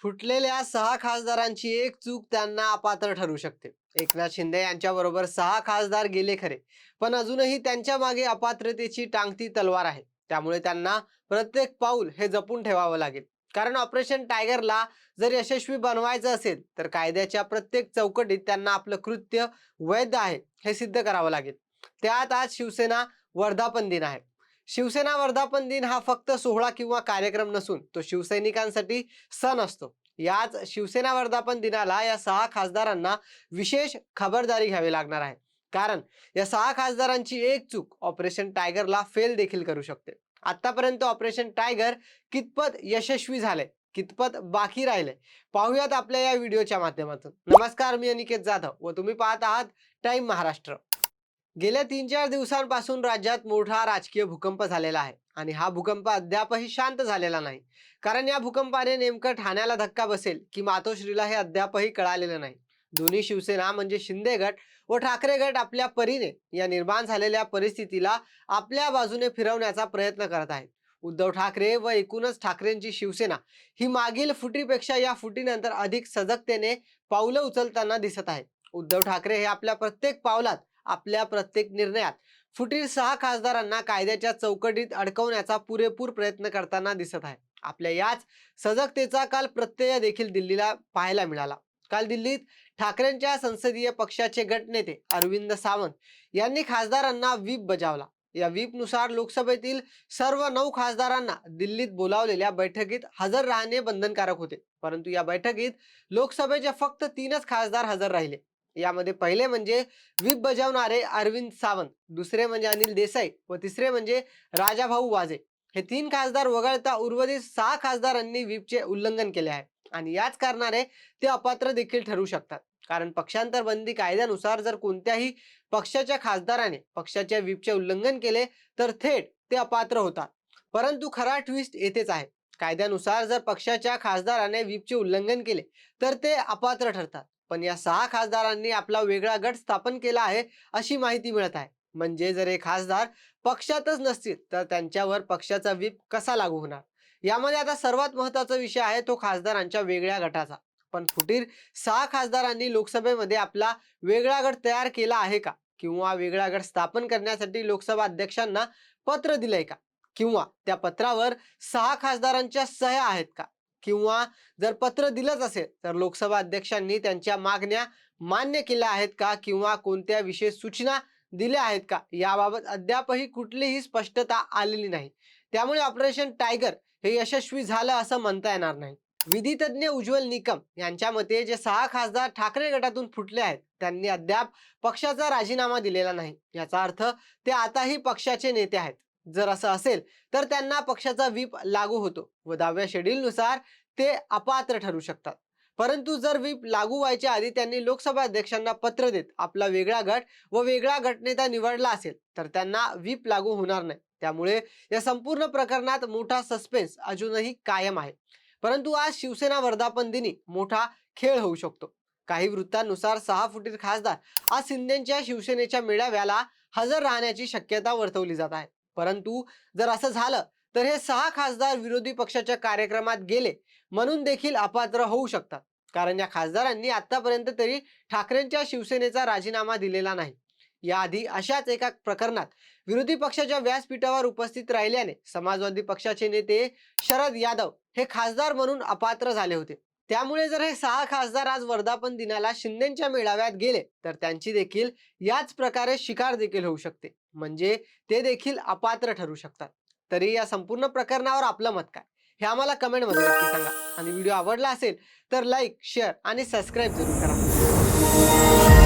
फुटलेल्या 6 खासदारांची एक चूक त्यांना अपात्र ठरू शकते. एकनाथ शिंदे यांच्याबरोबर 6 खासदार गेले खरे, पण अजूनही त्यांच्या मागे अपात्रतेची टांगती तलवार आहे. त्यामुळे त्यांना प्रत्येक पाऊल हे जपून ठेवावं लागेल. कारण ऑपरेशन टायगरला जर यशस्वी बनवायचं असेल, तर कायद्याच्या प्रत्येक चौकटीत त्यांना आपलं कृत्य वैध आहे हे सिद्ध करावं लागेल. त्यात आज शिवसेना वर्धापन दिन आहे. शिवसेना वर्धापन दिन हा फक्त सोहळा किंवा कार्यक्रम नसून तो शिवसैनिकांसाठी सण असतो. याच शिवसेना वर्धापन दिनाला या 6 खासदारांना विशेष खबरदारी घ्यावी लागणार आहे. कारण या 6 खासदारांची एक चूक ऑपरेशन टायगरला फेल देखील करू शकते. आतापर्यंत ऑपरेशन टायगर कितपत यशस्वी झाले, कितपत बाकी राहिले, पाहूयात आपल्या या व्हिडिओच्या माध्यमातून. नमस्कार, मी अनिकेत जाधव व तुम्ही पाहत आहात टाइम महाराष्ट्र. गेल्या 3-4 दिवसांपासून राज्यात मोठा राजकीय भूकंप झालेला आहे आणि हा भूकंप अद्यापही शांत झालेला नाही. कारण या भूकंपाने नेमकं ठाण्याला धक्का बसेल की मातोश्रीला हे अद्यापही कळालेलं नाही. दोन्ही शिवसेना म्हणजे शिंदे गट व ठाकरे गट आपल्या परीने या निर्माण झालेल्या परिस्थितीला आपल्या बाजूने फिरवण्याचा प्रयत्न करत आहेत. उद्धव ठाकरे व एकूणच ठाकरेंची शिवसेना ही मागील फुटीपेक्षा या फुटीनंतर अधिक सजगतेने पावलं उचलताना दिसत आहे. उद्धव ठाकरे हे आपल्या प्रत्येक पावलात, आपल्या प्रत्येक निर्णयात फुटीर 6 खासदारांना कायद्याच्या चौकटीत अडकवण्याचा पुरेपूर प्रयत्न करताना दिसत आहे. आपल्या याच सजगतेचा काल प्रत्यय देखील दिल्लीला पाहायला मिळाला. काल दिल्लीत ठाकरेंच्या संसदीय पक्षाचे गटनेते अरविंद सावंत यांनी खासदारांना व्हीप बजावला. या व्हीपनुसार लोकसभेतील सर्व 9 खासदारांना दिल्लीत बोलावलेल्या बैठकीत हजर राहणे बंधनकारक होते. परंतु या बैठकीत लोकसभेचे फक्त 3च खासदार हजर राहिले. यामध्ये पहिले म्हणजे व्हीप बजावणारे अरविंद सावंत, दुसरे म्हणजे अनिल देसाई व तिसरे म्हणजे राजाभाऊ वाजे. हे 3 खासदार वगळता उर्वरित 6 खासदारांनी व्हीपचे उल्लंघन केले आहे आणि याच कारणाने ते अपात्र देखील ठरू शकतात. कारण पक्षांतर बंदी कायद्यानुसार जर कोणत्याही पक्षाच्या खासदाराने पक्षाच्या व्हीपचे उल्लंघन केले तर थेट ते अपात्र होतात. परंतु खरा ट्विस्ट येथेच आहे. कायद्यानुसार जर पक्षाच्या खासदाराने व्हीपचे उल्लंघन केले तर ते अपात्र ठरतात. पण या 6 खासदारांनी आपला वेगळा गट स्थापन केला आहे अशी माहिती मिळत आहे. म्हणजे जर हे खासदार पक्षातच नसतील तर त्यांच्यावर पक्षाचा व्हीप कसा लागू होणार? यामध्ये आता सर्वात महत्त्वाचा विषय आहे तो खासदारांच्या वेगळ्या गटाचा. पण फुटीर 6 खासदारांनी लोकसभेमध्ये आपला वेगळा गट तयार केला आहे का? किंवा वेगळा गट स्थापन करण्यासाठी लोकसभा अध्यक्षांना पत्र दिलंय का? किंवा त्या पत्रावर 6 खासदारांच्या सह्या आहेत का? किंवा जर पत्र दिलंच असेल तर लोकसभा अध्यक्षांनी त्यांच्या मागण्या मान्य केल्या आहेत का? किंवा कोणत्या विशेष सूचना दिल्या आहेत का? याबाबत अद्यापही कुठलीही स्पष्टता आलेली नाही. त्यामुळे ऑपरेशन टायगर हे यशस्वी झालं असं म्हणता येणार नाही. विधितज्ञ उज्ज्वल निकम यांच्या मते जे 6 खासदार ठाकरे गटातून फुटले आहेत त्यांनी अद्याप पक्षाचा राजीनामा दिलेला नाही. याचा अर्थ ते आताही पक्षाचे नेते आहेत. जर असं असेल तर त्यांना पक्षाचा व्हीप लागू होतो व 10व्या शेड्यूलनुसार ते अपात्र ठरू शकतात. परंतु जर व्हीप लागू व्हायच्या आधी त्यांनी लोकसभा अध्यक्षांना पत्र देत आपला वेगळा गट व वेगळा गटनेता निवडला असेल तर त्यांना व्हीप लागू होणार नाही. त्यामुळे या संपूर्ण प्रकरणात मोठा सस्पेन्स अजूनही कायम आहे. परंतु आज शिवसेना वर्धापन दिनी मोठा खेळ होऊ शकतो. काही वृत्तांनुसार 6 फुटीर खासदार आज शिंदेच्या शिवसेनेच्या मेळाव्याला हजर राहण्याची शक्यता वर्तवली जात आहे. परंतु जर असं झालं तर हे 6 खासदार विरोधी पक्षाच्या कार्यक्रमात गेले म्हणून देखील अपात्र होऊ शकतात. कारण या खासदारांनी आतापर्यंत तरी ठाकरेंच्या शिवसेनेचा राजीनामा दिलेला नाही. याआधी अशाच एका प्रकरणात विरोधी पक्षाच्या व्यासपीठावर उपस्थित राहिल्याने समाजवादी पक्षाचे नेते शरद यादव हे खासदार म्हणून अपात्र झाले होते. त्यामुळे जर हे 6 खासदार आज वर्धापन दिनाला शिंदेच्या मेळाव्यात गेले तर त्यांची देखील याच प्रकारे शिकार देखील होऊ शकते. म्हणजे ते देखील अपात्र ठरू शकतात. तरी या संपूर्ण प्रकरणावर आपलं मत काय हे आम्हाला कमेंटमध्ये नक्की सांगा आणि व्हिडिओ आवडला असेल तर लाईक, शेअर आणि सबस्क्राईब जरूर करा.